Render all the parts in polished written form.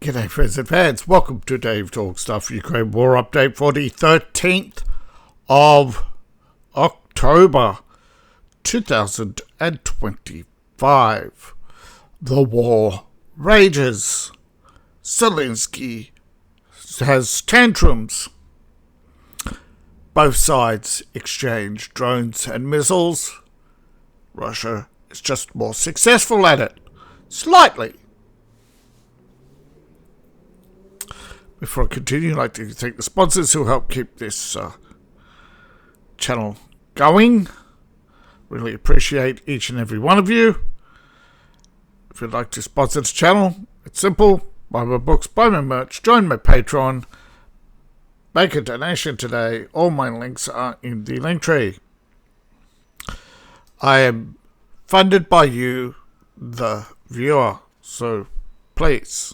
G'day friends and fans, welcome to Dave Talk Stuff Ukraine War Update for the 13th of October 2025. The war rages. Zelensky has tantrums. Both sides exchange drones and missiles. Russia is just more successful at it. Slightly. Before I continue, I'd like to thank the sponsors who help keep this channel going. Really appreciate each and every one of you. If you'd like to sponsor this channel, it's simple. Buy my books, buy my merch, join my Patreon, make a donation today. All my links are in the link tree. I am funded by you, the viewer, so please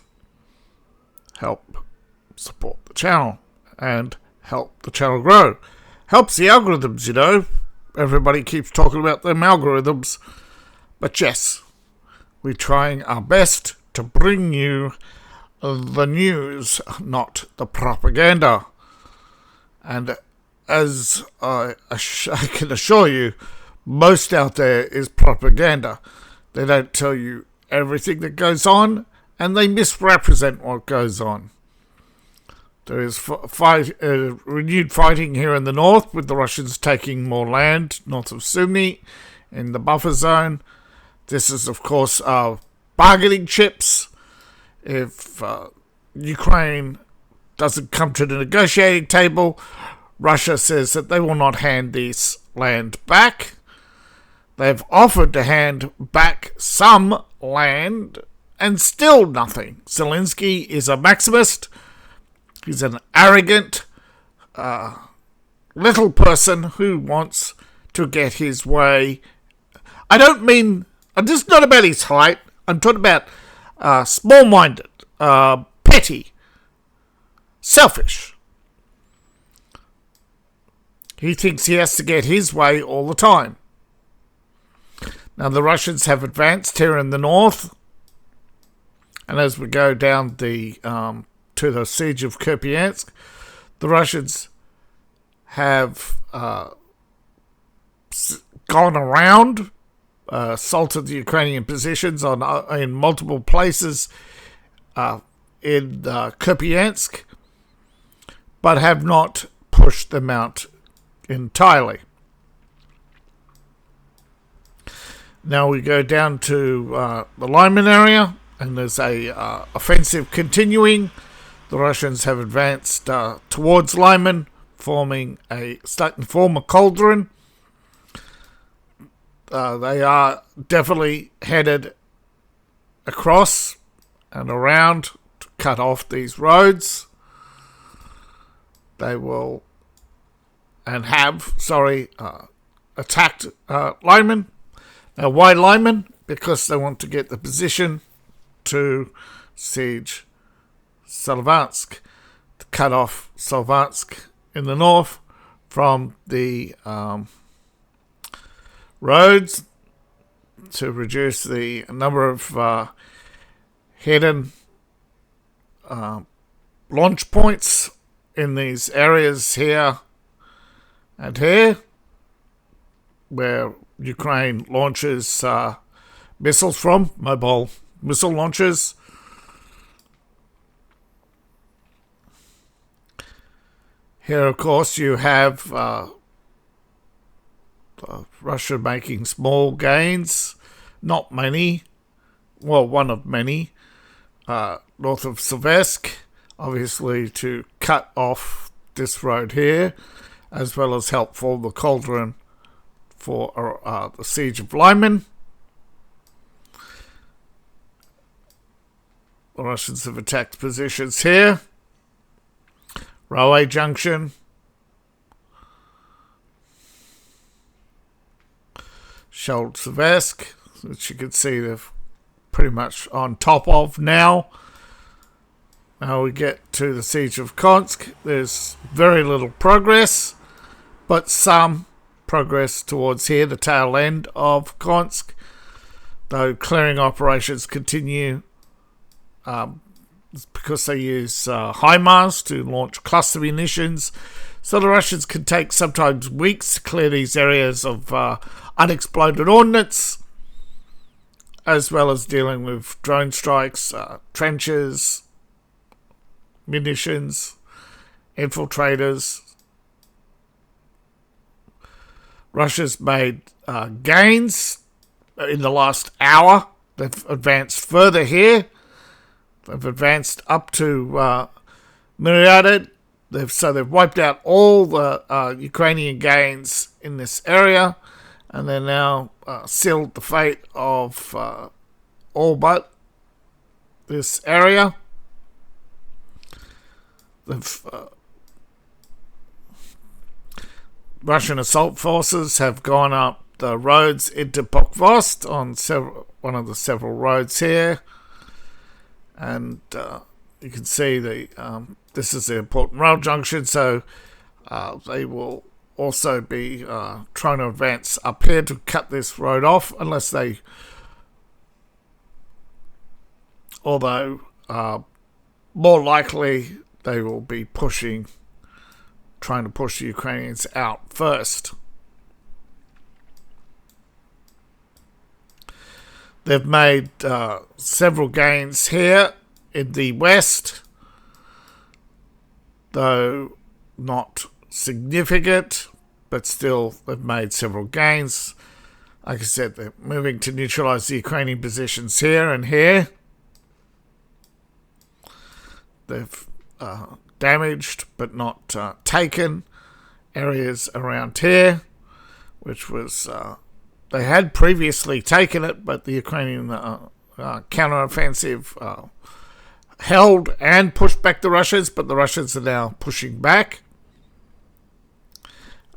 help support the channel and help the channel grow. Helps the algorithms, you know. Everybody keeps talking about them algorithms. But yes, we're trying our best to bring you the news, not the propaganda. And as I can assure you, most out there is propaganda. They don't tell you everything that goes on, and they misrepresent what goes on. There is renewed fighting here in the north, with the Russians taking more land north of Sumy in the buffer zone. This is, of course, bargaining chips. If Ukraine doesn't come to the negotiating table, Russia says that they will not hand this land back. They've offered to hand back some land, and still nothing. Zelensky is a maximist. He's an arrogant little person who wants to get his way. I'm just not about his height. I'm talking about small-minded, petty, selfish. He thinks he has to get his way all the time. Now, the Russians have advanced here in the north. And as we go down to the siege of Kupiansk, the Russians have gone around, assaulted the Ukrainian positions in multiple places in Kupiansk, but have not pushed them out entirely. Now we go down to the Lyman area, and there's a offensive continuing. The Russians have advanced towards Lyman, starting to form a cauldron. They are definitely headed across and around to cut off these roads. They will attacked Lyman. Now, why Lyman? Because they want to get the position to siege Salvansk, to cut off Salvansk in the north from the roads, to reduce the number of hidden launch points in these areas here and here, where Ukraine launches missiles from, mobile missile launchers. Here, of course, you have Russia making small gains, not many, well, one of many, north of Seversk, obviously to cut off this road here, as well as help form the cauldron for the siege of Lyman. The Russians have attacked positions here. Railway junction. Seversk, which you can see they're pretty much on top of now. Now we get to the siege of Konsk. There's very little progress, but some progress towards here, the tail end of Konsk, though clearing operations continue It's because they use HIMARS to launch cluster munitions. So the Russians can take sometimes weeks to clear these areas of unexploded ordnance, as well as dealing with drone strikes, trenches, munitions, infiltrators. Russia's made gains in the last hour. They've advanced further here. They've advanced up to Myriaded. They've wiped out all the Ukrainian gains in this area, and they're now sealed the fate of all but this area. Russian assault forces have gone up the roads into Pokrovsk on one of the several roads here, and you can see this is the important rail junction, so they will also be trying to advance up here to cut this road off, although more likely they will be trying to push the Ukrainians out first. They've made several gains here in the west, though not significant, but still they've made several gains. Like I said, they're moving to neutralize the Ukrainian positions here and here. They've damaged but not taken areas around here, which was they had previously taken it, but the Ukrainian counteroffensive held and pushed back the Russians, but the Russians are now pushing back.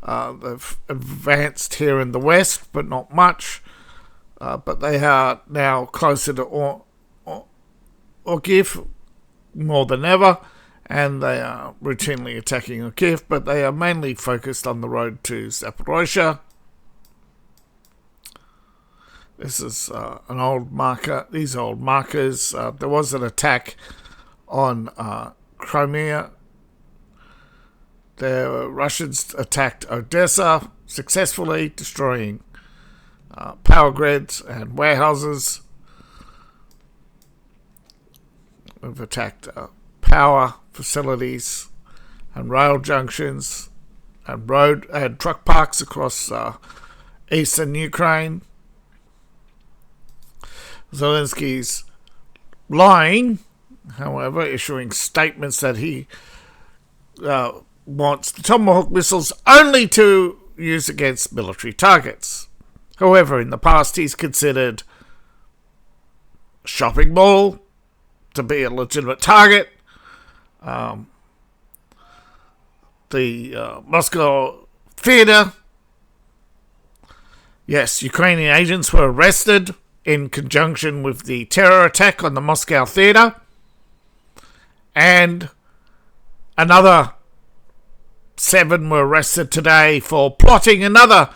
They've advanced here in the west, but not much. But they are now closer to Orkiv more than ever, and they are routinely attacking Orkiv, but they are mainly focused on the road to Zaporozhye. This is an old marker. These old markers. There was an attack on Crimea. The Russians attacked Odessa successfully, destroying power grids and warehouses. We've attacked power facilities and rail junctions and road and truck parks across eastern Ukraine. Zelensky's lying, however, issuing statements that he wants the Tomahawk missiles only to use against military targets. However, in the past, he's considered a shopping mall to be a legitimate target. The Moscow theater. Yes, Ukrainian agents were arrested in conjunction with the terror attack on the Moscow theater. And another 7 were arrested today for plotting another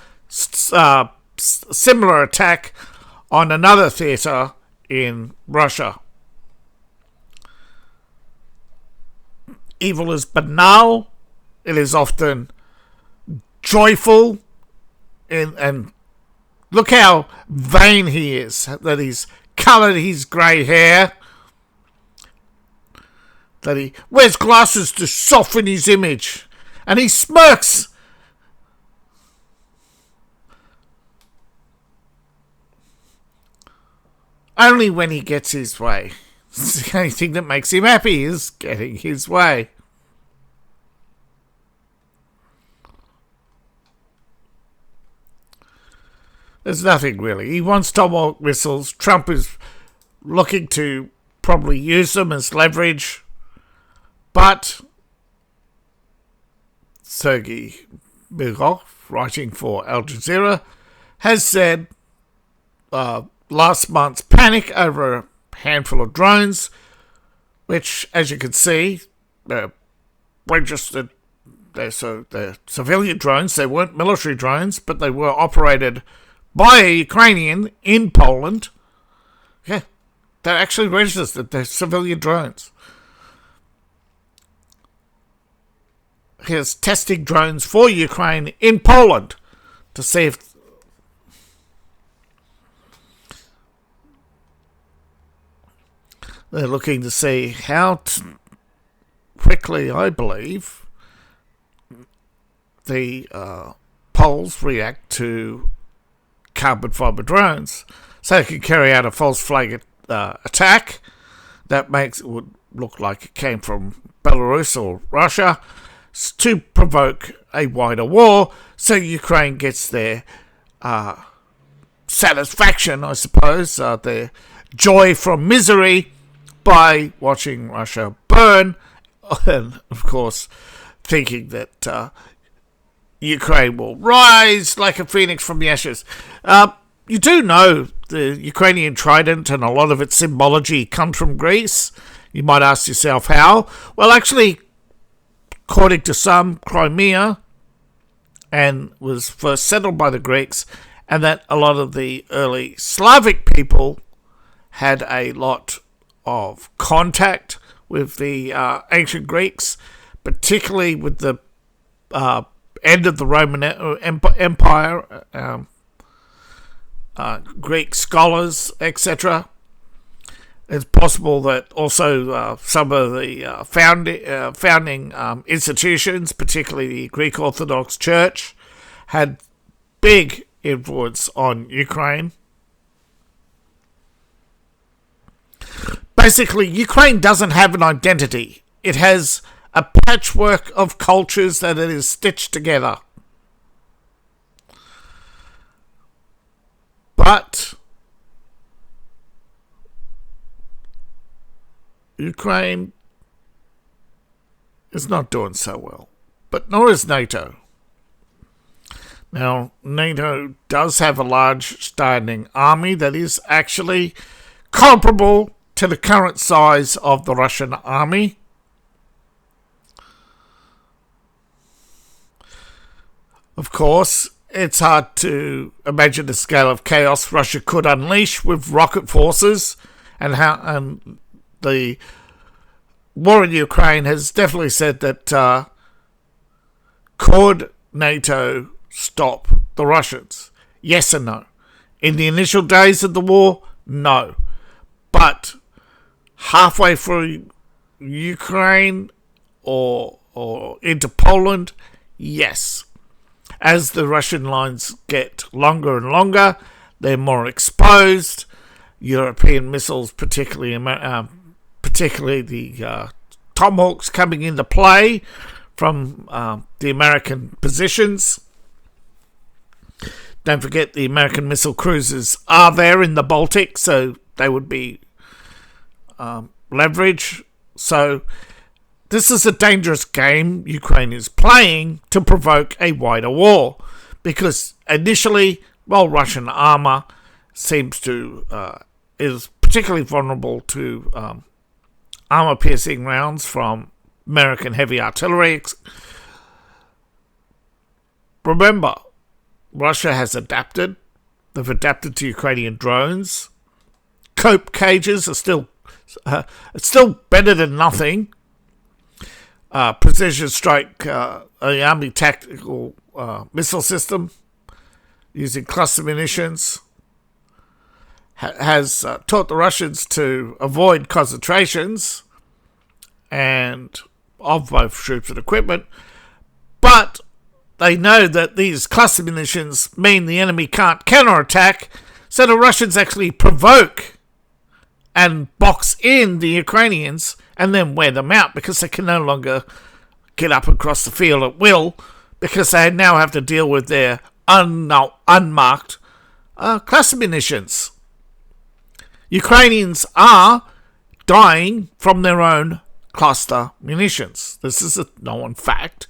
similar attack on another theater in Russia. Evil is banal. It is often joyful. And look how vain he is, that he's coloured his grey hair, that he wears glasses to soften his image, and he smirks. Only when he gets his way. It's the only thing that makes him happy is getting his way. There's nothing really. He wants Tomahawk missiles. Trump is looking to probably use them as leverage. But Sergei Mirov, writing for Al Jazeera, has said last month's panic over a handful of drones, which, as you can see, they're registered. They're civilian drones. They weren't military drones, but they were operated by a Ukrainian in Poland. Yeah, They're actually registered. They're civilian drones. Here's testing drones for Ukraine in Poland to see if they're looking to see how quickly, I believe, the Poles react to carbon fibre drones. So they can carry out a false flag attack that would look like it came from Belarus or Russia to provoke a wider war, so Ukraine gets their satisfaction, I suppose, their joy from misery by watching Russia burn, and of course thinking that Ukraine will rise like a phoenix from the ashes. You do know the Ukrainian trident and a lot of its symbology comes from Greece. You might ask yourself how. Well, actually, according to some, Crimea and was first settled by the Greeks, and that a lot of the early Slavic people had a lot of contact with the ancient Greeks, particularly with the end of the Roman Empire, Greek scholars, etc. It's possible that also some of the founding institutions, particularly the Greek Orthodox Church, had big influence on Ukraine. Basically, Ukraine doesn't have an identity. It has a patchwork of cultures that it is stitched together. But Ukraine is not doing so well. But nor is NATO. Now, NATO does have a large standing army that is actually comparable to the current size of the Russian army. Of course, it's hard to imagine the scale of chaos Russia could unleash with rocket forces, and the war in Ukraine has definitely said that could NATO stop the Russians? Yes and no. In the initial days of the war, no. But halfway through Ukraine or into Poland, yes. As the Russian lines get longer and longer, they're more exposed. European missiles, particularly the Tomahawks, coming into play from the American positions. Don't forget the American missile cruisers are there in the Baltic, so they would be leverage. So this is a dangerous game Ukraine is playing to provoke a wider war, because initially, Russian armor seems to is particularly vulnerable to armor-piercing rounds from American heavy artillery. Remember, Russia has adapted. They've adapted to Ukrainian drones. Cope cages are still better than nothing. Precision strike, army tactical missile system using cluster munitions has taught the Russians to avoid concentrations and of both troops and equipment, but they know that these cluster munitions mean the enemy can't counterattack, so the Russians actually provoke and box in the Ukrainians and then wear them out, because they can no longer get up across the field at will, because they now have to deal with their unmarked cluster munitions. Ukrainians are dying from their own cluster munitions. This is a known fact.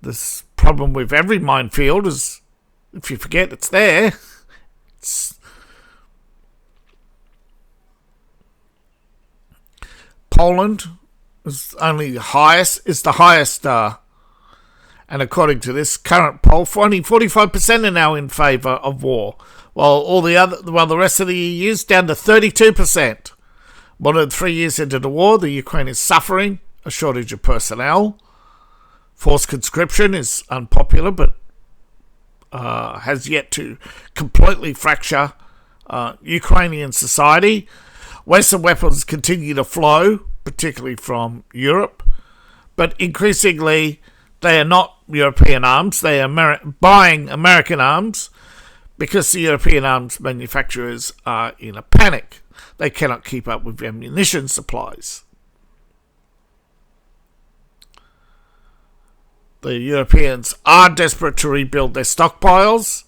This problem with every minefield is, if you forget it's there, Poland is the highest, and according to this current poll, only 45% are now in favour of war, while the rest of the EU is down to 32%. More than 3 years into the war, the Ukraine is suffering a shortage of personnel. Forced conscription is unpopular, but has yet to completely fracture Ukrainian society. Western weapons continue to flow, particularly from Europe, but increasingly they are not European arms. They are buying American arms because the European arms manufacturers are in a panic. They cannot keep up with ammunition supplies. The Europeans are desperate to rebuild their stockpiles,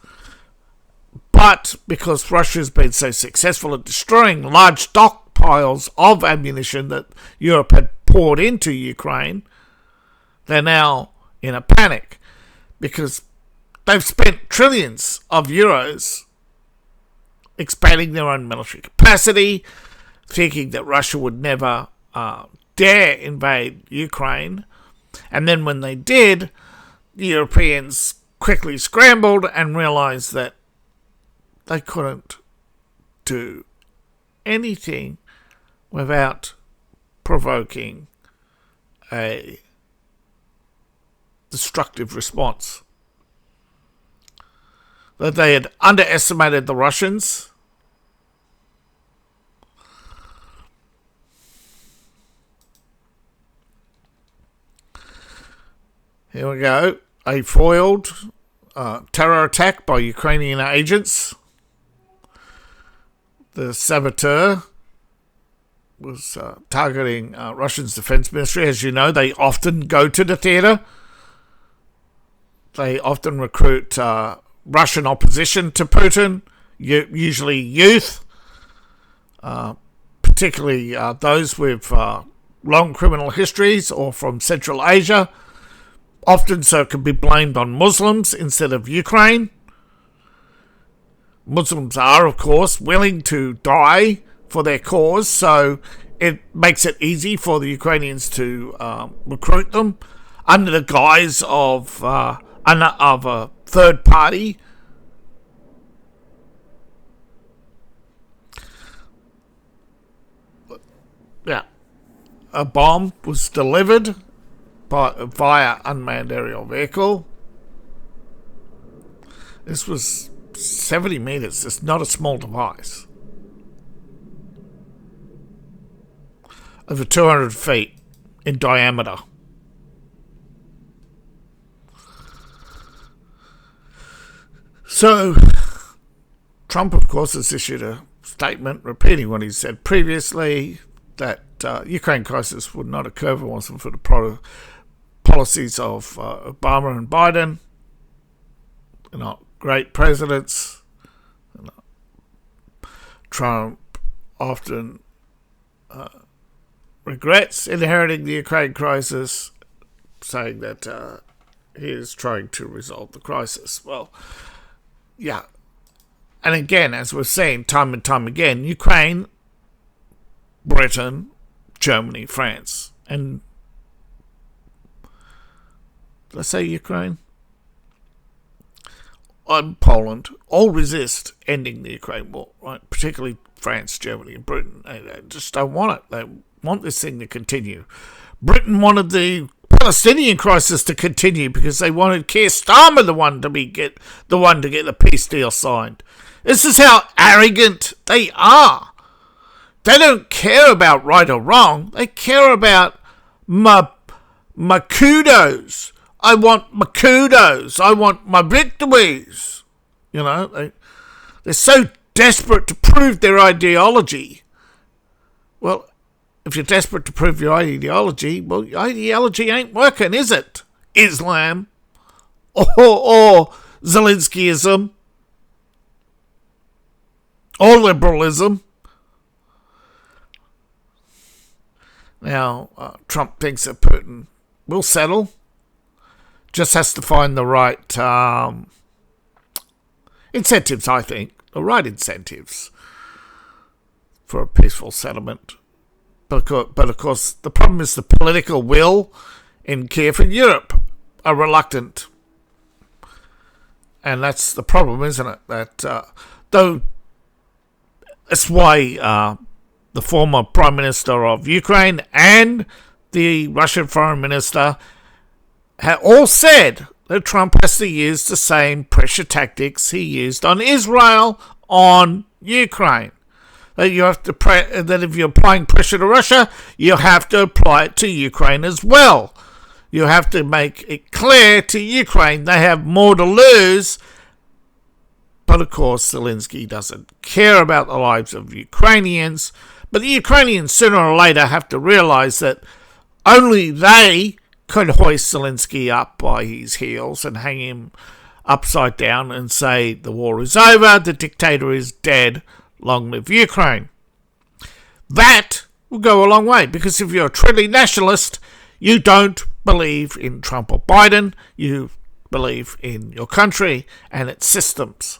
but because Russia has been so successful at destroying large stockpiles of ammunition that Europe had poured into Ukraine, they're now in a panic because they've spent trillions of euros expanding their own military capacity, thinking that Russia would never dare invade Ukraine. And then when they did, the Europeans quickly scrambled and realized that they couldn't do anything without provoking a destructive response. That they had underestimated the Russians. Here we go. A foiled terror attack by Ukrainian agents. The saboteur was targeting Russia's defense ministry. As you know, they often go to the theater. They often recruit Russian opposition to Putin, usually youth, particularly those with long criminal histories or from Central Asia. Often so it can be blamed on Muslims instead of Ukraine. Muslims are, of course, willing to die for their cause, so it makes it easy for the Ukrainians to recruit them under the guise of a third party. Yeah, a bomb was delivered via unmanned aerial vehicle. This was 70 meters. It's not a small device. Over 200 feet in diameter. So, Trump, of course, has issued a statement repeating what he said previously, that Ukraine crisis would not occur if it wasn't for the policies of Obama and Biden. They're not great presidents. Trump often regrets inheriting the Ukraine crisis, saying that he is trying to resolve the crisis. Well, yeah. And again, as we've seen time and time again, Ukraine, Britain, Germany, France, and did I say Ukraine? And Poland all resist ending the Ukraine war, right? Particularly France, Germany, and Britain. They just don't want it. They want this thing to continue. Britain wanted the Palestinian crisis to continue because they wanted Keir Starmer the one to get the peace deal signed. This is how arrogant they are. They don't care about right or wrong. They care about my kudos. I want my kudos. I want my victories. You know, they're so desperate to prove their ideology. Well, if you're desperate to prove your ideology, well, your ideology ain't working, is it? Islam or Zelenskyism or liberalism. Now, Trump thinks that Putin will settle. Just has to find the right incentives, I think. The right incentives for a peaceful settlement. But of course, the problem is the political will in Kiev and Europe are reluctant. And that's the problem, isn't it? That though that's why the former Prime Minister of Ukraine, and the Russian Foreign Minister have all said that Trump has to use the same pressure tactics he used on Israel on Ukraine. That you have to that if you're applying pressure to Russia, you have to apply it to Ukraine as well. You have to make it clear to Ukraine they have more to lose. But of course, Zelensky doesn't care about the lives of Ukrainians. But the Ukrainians sooner or later have to realize that only they could hoist Zelensky up by his heels and hang him upside down and say the war is over, the dictator is dead, long live Ukraine. That will go a long way, because if you're a truly nationalist, you don't believe in Trump or Biden, you believe in your country and its systems.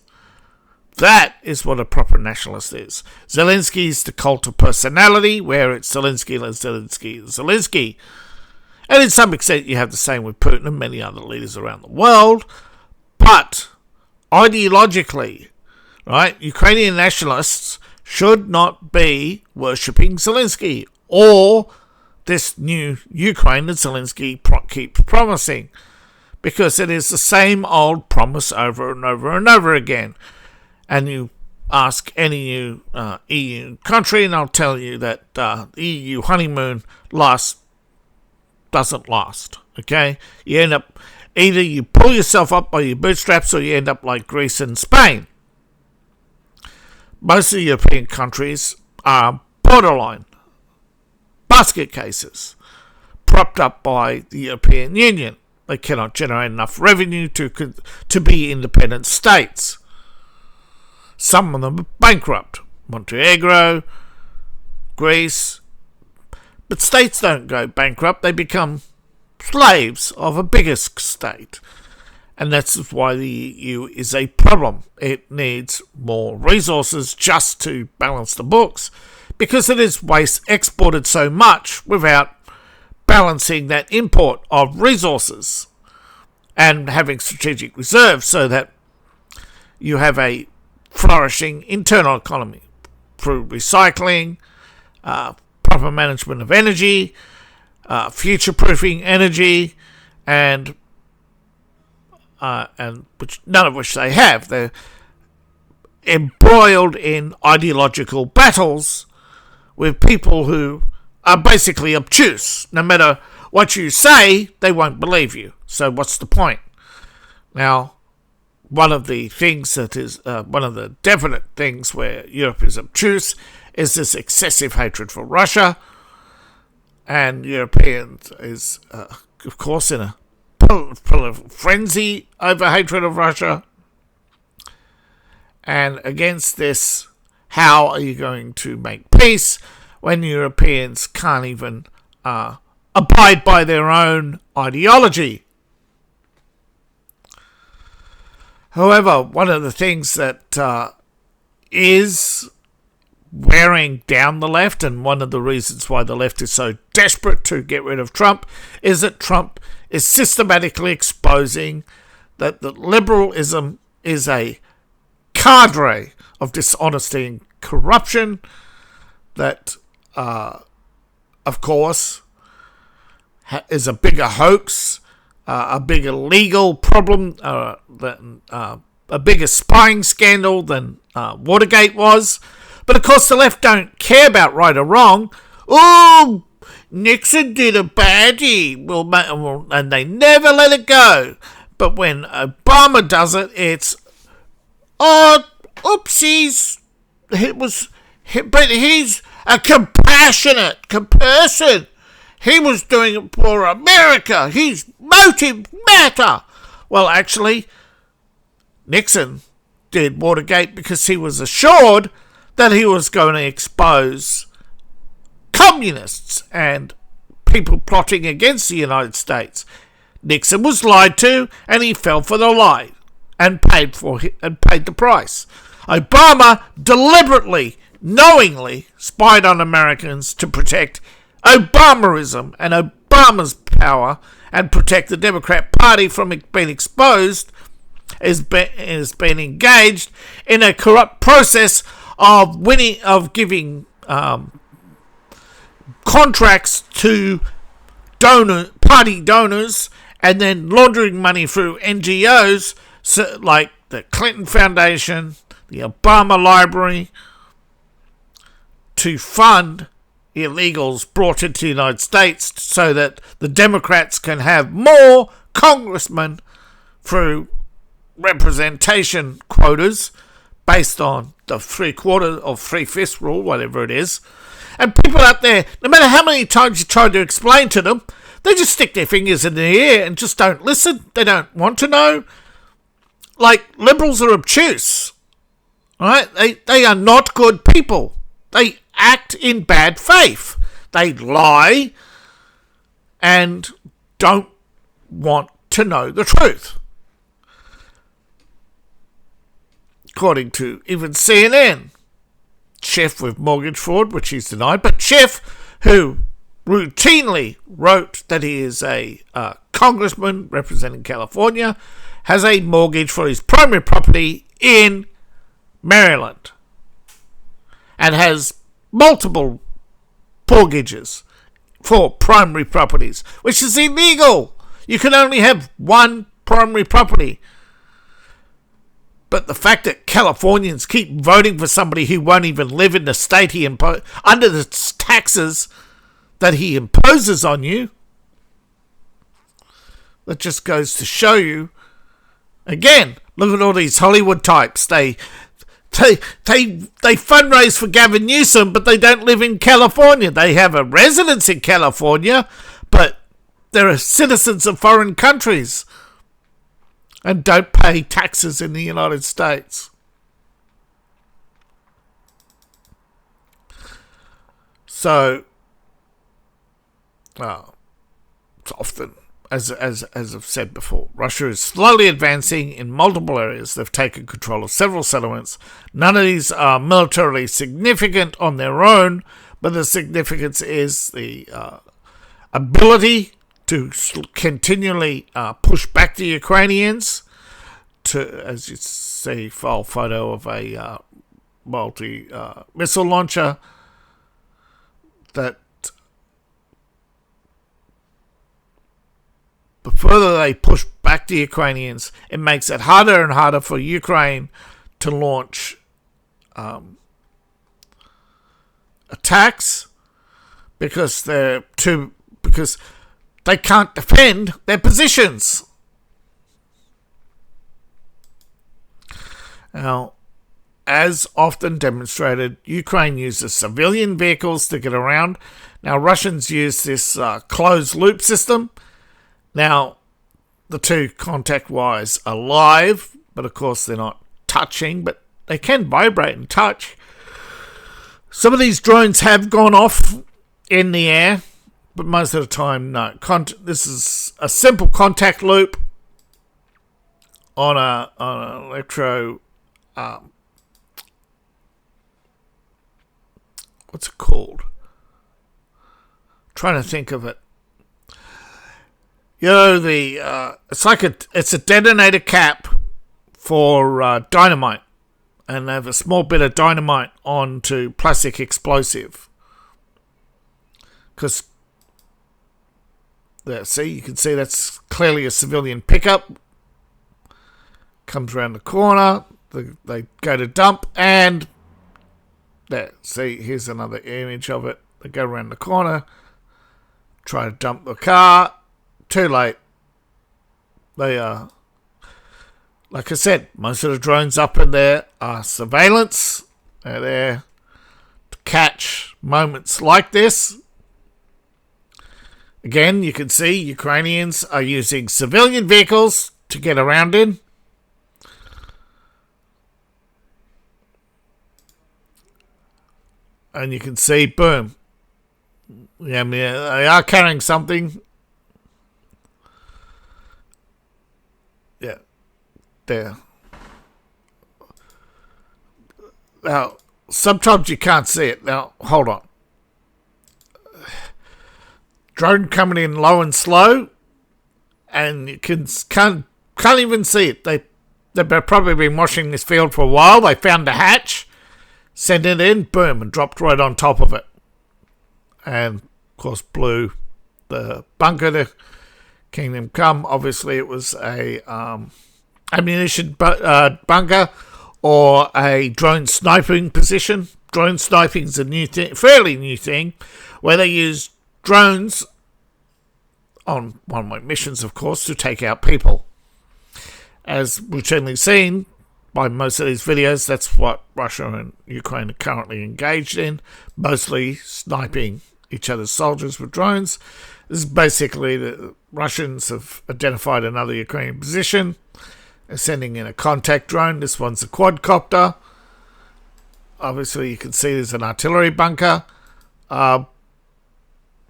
That is what a proper nationalist is. Zelensky's the cult of personality, where it's Zelensky, Zelensky, Zelensky. And in some extent you have the same with Putin and many other leaders around the world. But ideologically, right, Ukrainian nationalists should not be worshipping Zelensky or this new Ukraine that Zelensky keeps promising, because it is the same old promise over and over and over again. And you ask any EU country, and I'll tell you that the EU honeymoon doesn't last. Okay, you end up either you pull yourself up by your bootstraps, or you end up like Greece and Spain. Most of the European countries are borderline basket cases, propped up by the European Union. They cannot generate enough revenue to be independent states. Some of them are bankrupt. Montenegro, Greece. But states don't go bankrupt. They become slaves of a bigger state. And that's why the EU is a problem. It needs more resources just to balance the books, because it is waste exported so much without balancing that import of resources and having strategic reserves, so that you have a flourishing internal economy through recycling, proper management of energy, future-proofing energy, and which none of which they have. They're embroiled in ideological battles with people who are basically obtuse. No matter what you say, they won't believe you. So what's the point? Now, one of the things that is one of the definite things where Europe is obtuse is this excessive hatred for Russia, and Europeans is, of course, in a frenzy over hatred of Russia. And against this, how are you going to make peace when Europeans can't even abide by their own ideology? However, one of the things that is wearing down the left, and one of the reasons why the left is so desperate to get rid of Trump, is that Trump is systematically exposing that liberalism is a cadre of dishonesty and corruption that, of course, is a bigger hoax, a bigger legal problem, a bigger spying scandal than Watergate was. But of course the left don't care about right or wrong. Oh, Nixon did a baddie, and they never let it go. But when Obama does it, it's, oh, oopsies. But he's a compassionate person. He was doing it for America. His motive matter. Well, actually, Nixon did Watergate because he was assured that he was going to expose communists and people plotting against the United States. Nixon was lied to, and he fell for the lie and paid the price. Obama deliberately, knowingly spied on Americans to protect Obamaism and Obama's power and protect the Democrat Party from being exposed, has been engaged in a corrupt process of giving contracts to party donors, and then laundering money through NGOs like the Clinton Foundation, the Obama Library, to fund illegals brought into the United States so that the Democrats can have more congressmen through representation quotas based on the 3/4 or 3/5 rule, whatever it is. And people out there, no matter how many times you try to explain to them, they just stick their fingers in the air and just don't listen. They don't want to know. Like, liberals are obtuse. Right? They are not good people. They act in bad faith. They lie and don't want to know the truth. According to even CNN, Schiff with mortgage fraud, which he's denied, but Schiff, who routinely wrote that he is a congressman representing California, has a mortgage for his primary property in Maryland and has multiple mortgages for primary properties, which is illegal. You can only have one primary property. But the fact that Californians keep voting for somebody who won't even live in the state he under the taxes that he imposes on you, that just goes to show you, again, look at all these Hollywood types. They fundraise for Gavin Newsom, but they don't live in California. They have a residence in California, but they're citizens of foreign countries and don't pay taxes in the United States. So, it's often, as I've said before, Russia is slowly advancing in multiple areas. They've taken control of several settlements. None of these are militarily significant on their own, but the significance is the ability to continually push back the Ukrainians to, as you see, file photo of a multi-missile launcher, that the further they push back the Ukrainians, it makes it harder and harder for Ukraine to launch attacks because they can't defend their positions. Now, as often demonstrated, Ukraine uses civilian vehicles to get around. Now, Russians use this closed loop system. Now, the two contact wires are live, but of course they're not touching, but they can vibrate and touch. Some of these drones have gone off in the air, but most of the time, no. This is a simple contact loop on an electro... what's it called? Trying to think of it. You know, it's a detonator cap for dynamite, and they have a small bit of dynamite onto plastic explosive. Because, see, you can see that's clearly a civilian pickup. Comes around the corner, they go to dump, and there, see, here's another image of it. They go around the corner, try to dump the car. Too late. They are, like I said, most of the drones up in there are surveillance. They're there to catch moments like this. Again, you can see Ukrainians are using civilian vehicles to get around in. And you can see, boom. Yeah, they are carrying something. Yeah, there. Now, sometimes you can't see it. Now, hold on. Drone coming in low and slow, and you can't even see it. They've probably been watching this field for a while. They found a hatch, sent it in, boom, and dropped right on top of it. And of course, blew the bunker to Kingdom Come. Obviously, it was a ammunition bunker or a drone sniping position. Drone sniping is a new thing, fairly new thing, where they use drones on one-way missions, of course, to take out people. As routinely seen by most of these videos, that's what Russia and Ukraine are currently engaged in, mostly sniping each other's soldiers with drones. This is basically the Russians have identified another Ukrainian position. They're sending in a contact drone. This one's a quadcopter. Obviously, you can see there's an artillery bunker.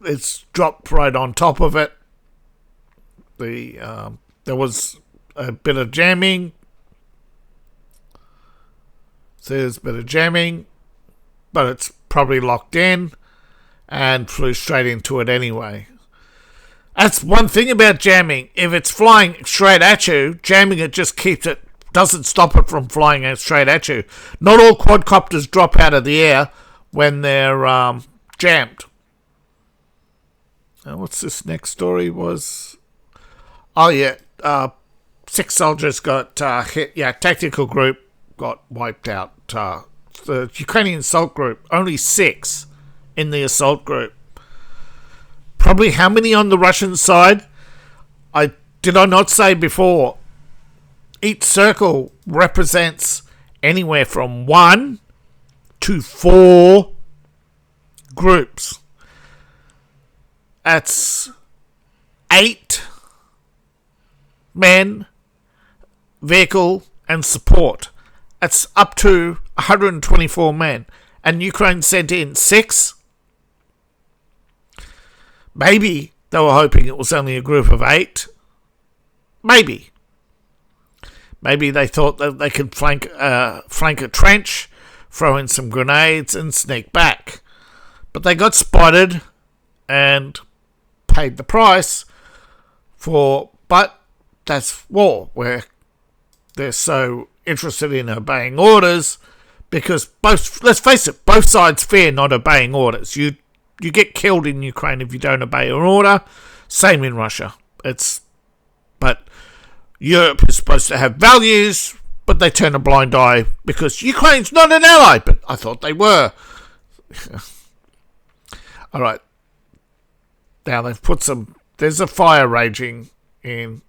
It's dropped right on top of it. There was a bit of jamming. So there's a bit of jamming, but it's probably locked in and flew straight into it anyway. That's one thing about jamming. If it's flying straight at you, jamming it just keeps it, doesn't stop it from flying out straight at you. Not all quadcopters drop out of the air when they're jammed. Now, what's this next story was? Oh, yeah. 6 soldiers got hit. Yeah, tactical group got wiped out. The Ukrainian assault group, only 6 in the assault group. Probably how many on the Russian side? Did I not say before? Each circle represents anywhere from 1 to 4 groups. That's 8 men, vehicle, and support. That's up to 124 men. And Ukraine sent in 6. Maybe they were hoping it was only a group of 8. Maybe. Maybe they thought that they could flank a trench, throw in some grenades, and sneak back. But they got spotted and paid the price for. But that's war, where they're so interested in obeying orders, because let's face it, both sides fear not obeying orders. You get killed in Ukraine if you don't obey an order. Same in Russia. But Europe is supposed to have values, but they turn a blind eye because Ukraine's not an ally. But I thought they were. All right. Now they've put some. There's a fire raging in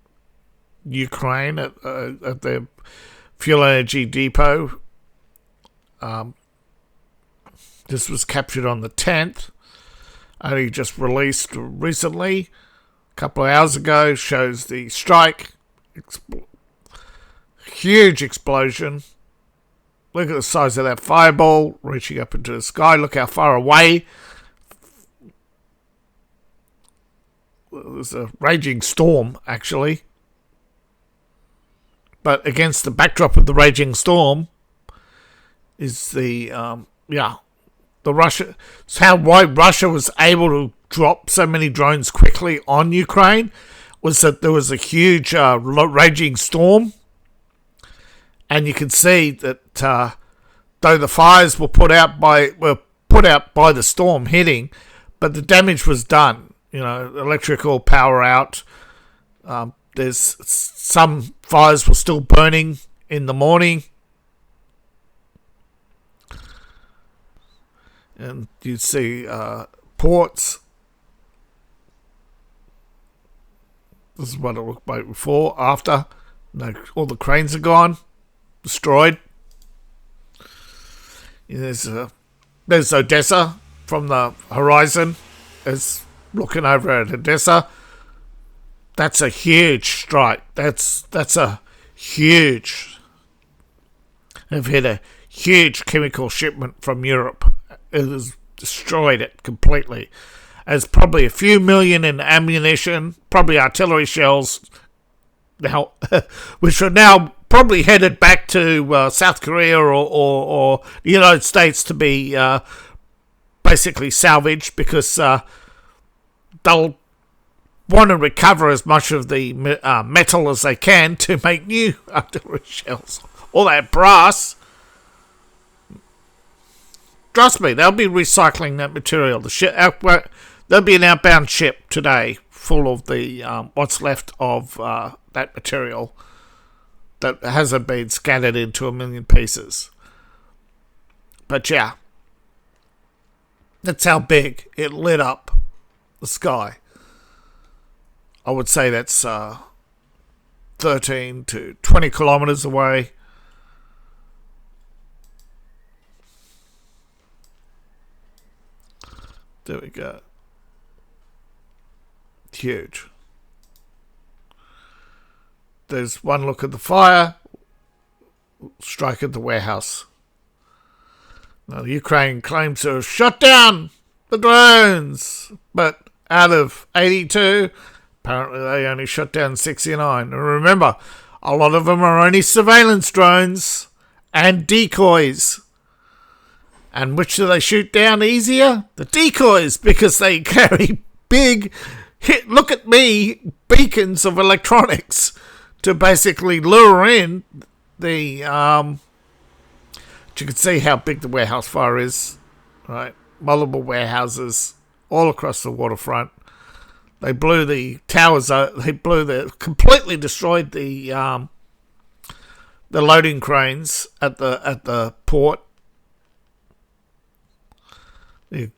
Ukraine at the fuel energy depot. This was captured on the 10th. Only just released recently, a couple of hours ago. Shows the strike. Huge explosion. Look at the size of that fireball reaching up into the sky. Look how far away. There's a raging storm, actually. But against the backdrop of the raging storm is the Russia. It's why Russia was able to drop so many drones quickly on Ukraine, was that there was a huge raging storm, and you can see that though the fires were put out by the storm hitting, but the damage was done. Electrical power out. There's some fires were still burning in the morning. And you'd see ports. This is what it looked like before, after. No, all the cranes are gone, destroyed. There's Odessa from the horizon. It's looking over at Odessa. That's a huge strike. That's a huge. They've hit a huge chemical shipment from Europe. It has destroyed it completely. There's probably a few million in ammunition, probably artillery shells now, which are now probably headed back to South Korea or the United States to be basically salvaged, because they'll want to recover as much of the metal as they can to make new artillery shells. All that brass. Trust me, they'll be recycling that material. They'll there'll be an outbound ship today full of the what's left of that material that hasn't been scattered into a million pieces. But yeah, that's how big it lit up the sky. I would say that's 13 to 20 kilometers away. There we go. Huge. There's one look at the fire. Strike at the warehouse. Now, Ukraine claims to have shot down the drones, but out of 82, apparently they only shot down 69. And remember, a lot of them are only surveillance drones and decoys. And which do they shoot down easier? The decoys, because they carry big, look at me, beacons of electronics to basically lure in the, you can see how big the warehouse fire is, right? Multiple warehouses all across the waterfront. They blew the towers out. Completely destroyed the loading cranes at the port, the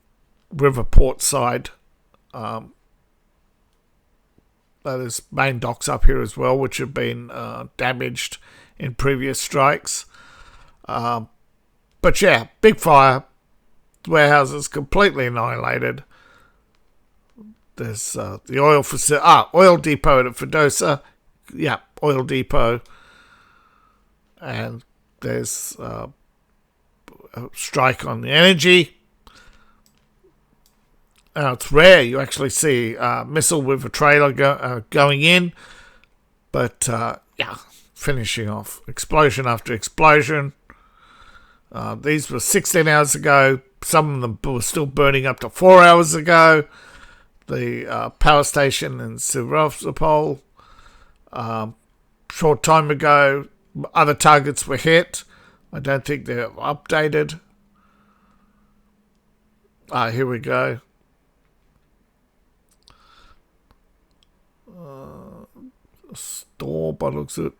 river port side. There's main docks up here as well, which have been damaged in previous strikes. But yeah, big fire. Warehouses completely annihilated. There's the oil depot at Odessa. Yeah, oil depot. And there's a strike on the energy. It's rare you actually see a missile with a trailer going in. But yeah, finishing off. Explosion after explosion. These were 16 hours ago. Some of them were still burning up to 4 hours ago. The power station in Sevastopol, short time ago. Other targets were hit. I don't think they're updated. Here we go. Store, but looks at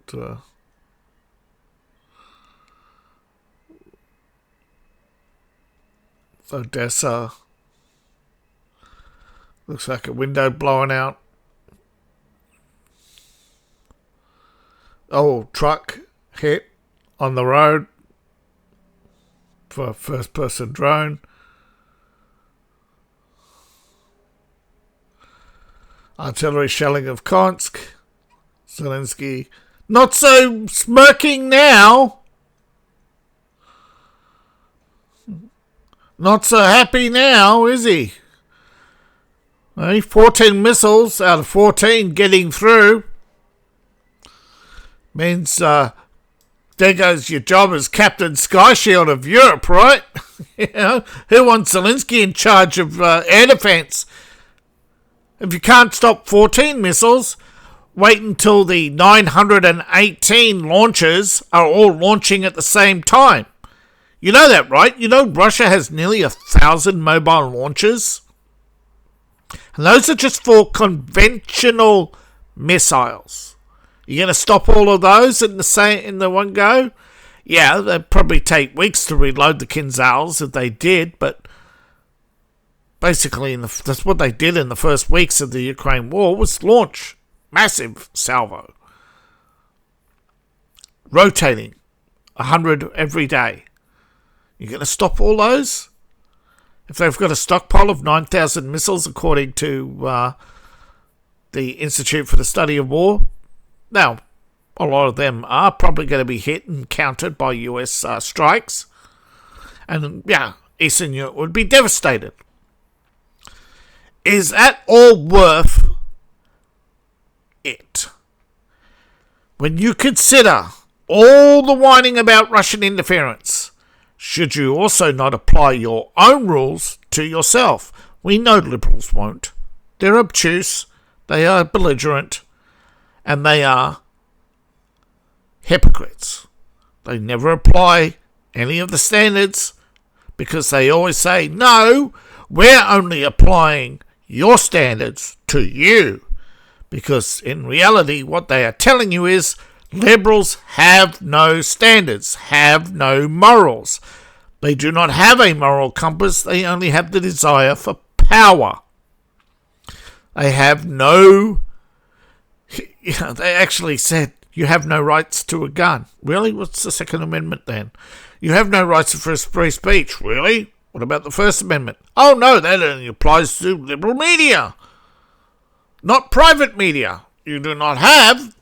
Odessa. Looks like a window blowing out. Oh, truck hit on the road for a first-person drone. Artillery shelling of Konsk. Zelensky not so smirking now. Not so happy now, is he? 14 missiles out of 14 getting through. Means there goes your job as Captain Sky Shield of Europe, right? You know, who wants Zelensky in charge of air defense? If you can't stop 14 missiles, wait until the 918 launchers are all launching at the same time. You know that, right? You know Russia has nearly 1,000 mobile launchers. And those are just for conventional missiles. You're going to stop all of those in the one go? Yeah, they'd probably take weeks to reload the Kinzhals if they did, but basically that's what they did in the first weeks of the Ukraine war, was launch massive salvo. Rotating 100 every day. You're going to stop all those? If they've got a stockpile of 9,000 missiles, according to the Institute for the Study of War. Now, a lot of them are probably going to be hit and countered by US strikes. And, yeah, Eastern Europe would be devastated. Is that all worth it? When you consider all the whining about Russian interference, should you also not apply your own rules to yourself? We know liberals won't. They're obtuse, they are belligerent, and they are hypocrites. They never apply any of the standards because they always say, no, we're only applying your standards to you. Because in reality, what they are telling you is liberals have no standards, have no morals. They do not have a moral compass. They only have the desire for power. They have no... They actually said, you have no rights to a gun. Really? What's the Second Amendment then? You have no rights for free speech. Really? What about the First Amendment? Oh no, that only applies to liberal media, not private media. You do not have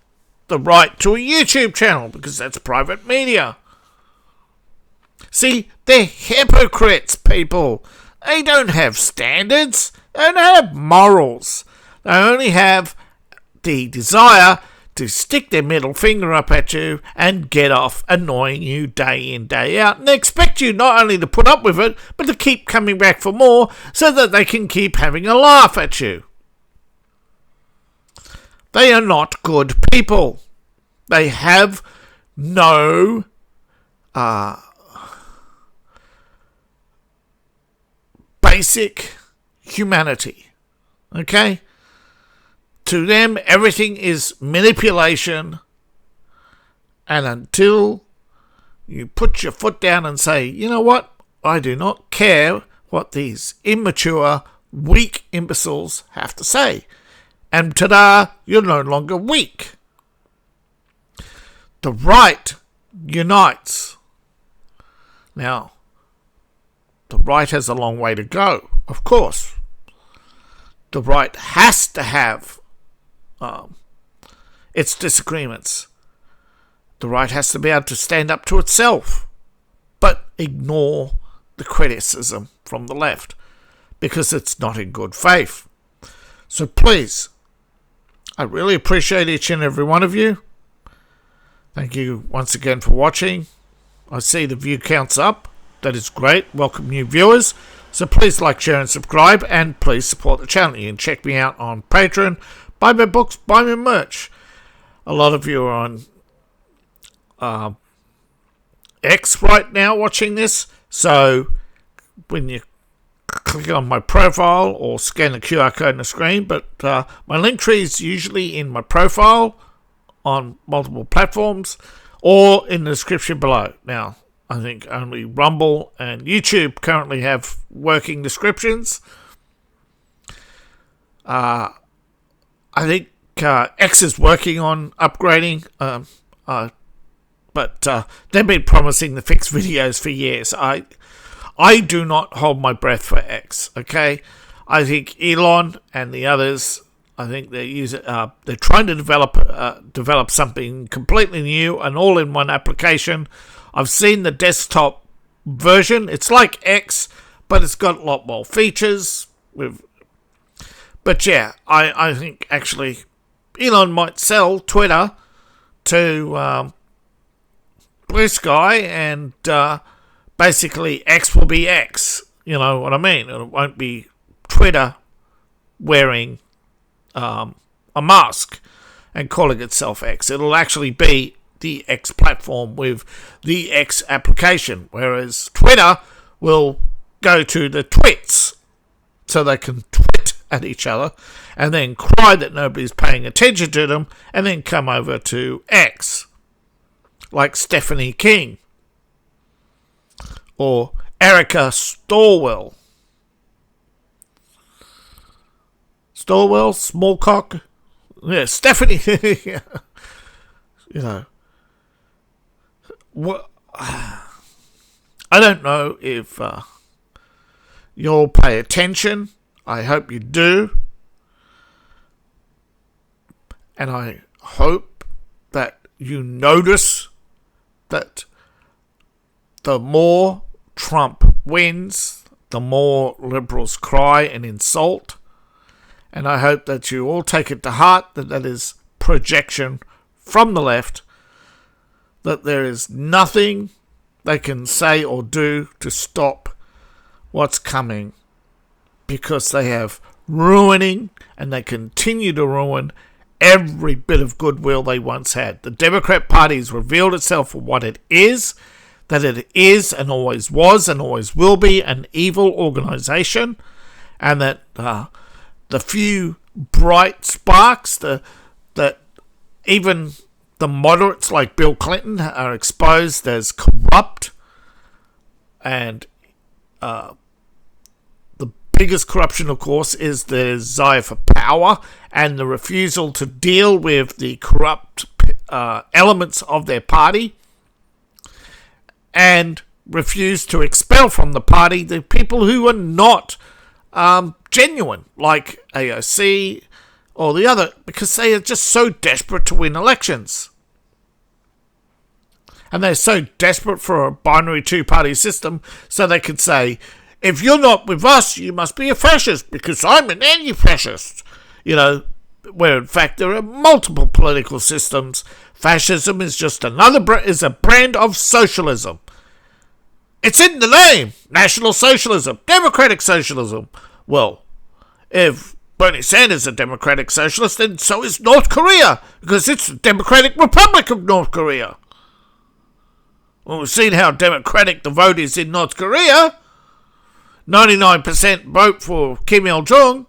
the right to a YouTube channel because that's private media. See, they're hypocrites, people. They don't have standards. They don't have morals. They only have the desire to stick their middle finger up at you and get off annoying you day in, day out. And they expect you not only to put up with it, but to keep coming back for more so that they can keep having a laugh at you. They are not good people. They have no basic humanity. Okay? To them, everything is manipulation, and until you put your foot down and say, you know what, I do not care what these immature, weak imbeciles have to say. And ta-da, you're no longer weak. The right unites. Now, the right has a long way to go, of course. The right has to have its disagreements. The right has to be able to stand up to itself, but ignore the criticism from the left, because it's not in good faith. So please, I really appreciate each and every one of you. Thank you once again for watching. I see the view count's up. That is great. Welcome new viewers. So please like, share and subscribe, and please support the channel. You can check me out on Patreon, buy my books, buy my merch. A lot of you are on X right now watching this. So when you click on my profile or scan the QR code on the screen, but my link tree is usually in my profile on multiple platforms or in the description below. Now, I think only Rumble and YouTube currently have working descriptions. I think X is working on upgrading, but they've been promising to fix videos for years. I do not hold my breath for X. Okay, I think Elon and the others, I think they're trying to develop something completely new, an all-in-one application. I've seen the desktop version. It's like X, but it's got a lot more features. But yeah, I think actually Elon might sell Twitter to Blue Sky, and basically X will be X. You know what I mean? It won't be Twitter wearing a mask and calling itself X. It'll actually be the X platform with the X application, whereas Twitter will go to the twits so they can twit at each other and then cry that nobody's paying attention to them, and then come over to X like Stephanie King or Erica Storwell, Smallcock, yeah, Stephanie. You know, what? I don't know if you'll pay attention. I hope you do, and I hope that you notice that the more Trump wins, the more liberals cry and insult. And I hope that you all take it to heart that that is projection from the left, that there is nothing they can say or do to stop what's coming, because they have ruining, and they continue to ruin, every bit of goodwill they once had. The Democrat Party has revealed itself for what it is, that it is and always was and always will be an evil organization, and that the few bright sparks that even the moderates like Bill Clinton are exposed as corrupt, and the biggest corruption, of course, is the desire for power and the refusal to deal with the corrupt elements of their party, and refuse to expel from the party the people who are not genuine, like AOC or the other, because they are just so desperate to win elections. And they're so desperate for a binary two-party system, so they could say, if you're not with us, you must be a fascist, because I'm an anti-fascist. You know, where in fact there are multiple political systems. Fascism is just is a brand of socialism. It's in the name. National Socialism. Democratic Socialism. Well, if Bernie Sanders is a democratic socialist, then so is North Korea, because it's the Democratic Republic of North Korea. Well, we've seen how democratic the vote is in North Korea. 99% vote for Kim Il-jung.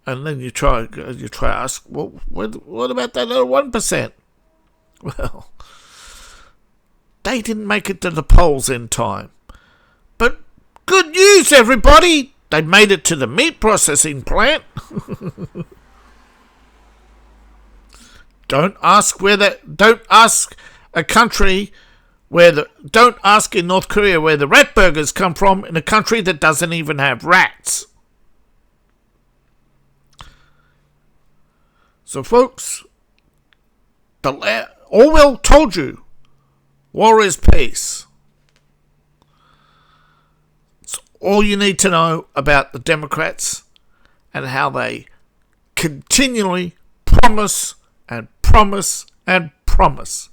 And then you try to ask, well, what about that other 1%? Well, they didn't make it to the polls in time. But good news, everybody! They made it to the meat processing plant. Don't ask a country don't ask in North Korea where the rat burgers come from, in a country that doesn't even have rats. So, folks, Orwell told you, war is peace. It's all you need to know about the Democrats and how they continually promise and promise and promise.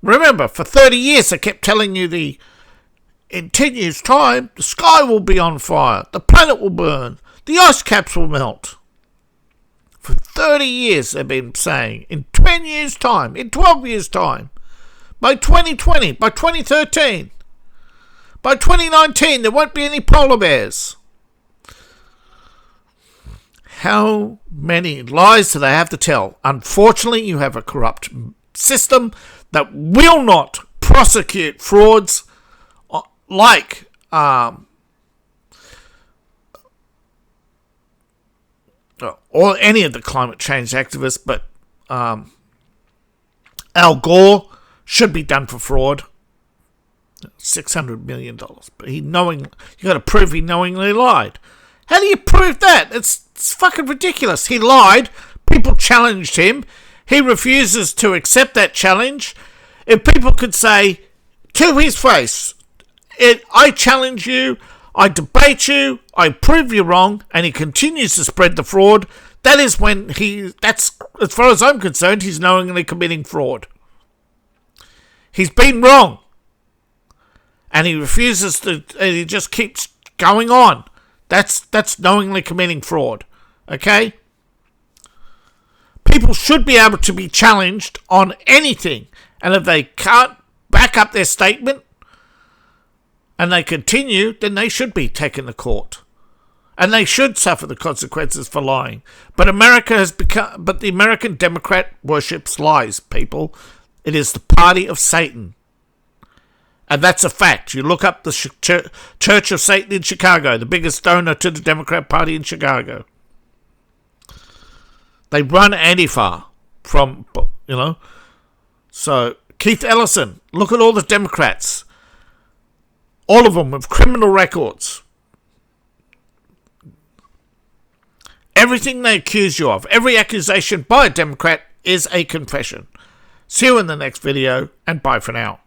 Remember, for 30 years I kept telling you in 10 years' time, the sky will be on fire, the planet will burn, the ice caps will melt. For 30 years they've been saying, in 10 years' time, in 12 years' time, by 2020, by 2013, by 2019 there won't be any polar bears. How many lies do they have to tell? Unfortunately, you have a corrupt system that will not prosecute frauds like or any of the climate change activists, but Al Gore should be done for fraud. $600 million. But you got to prove he knowingly lied. How do you prove that? It's fucking ridiculous. He lied. People challenged him. He refuses to accept that challenge. If people could say to his face, I challenge you, I debate you, I prove you wrong, and he continues to spread the fraud, that is when that's, as far as I'm concerned, he's knowingly committing fraud. He's been wrong. And he refuses to, and he just keeps going on. That's knowingly committing fraud. Okay? People should be able to be challenged on anything. And if they can't back up their statement and they continue, then they should be taken to court. And they should suffer the consequences for lying. But the American Democrat worships lies, people. It is the party of Satan. And that's a fact. You look up the Church of Satan in Chicago, the biggest donor to the Democrat Party in Chicago. They run Antifa from, So, Keith Ellison, look at all the Democrats. All of them with criminal records. Everything they accuse you of, every accusation by a Democrat is a confession. See you in the next video, and bye for now.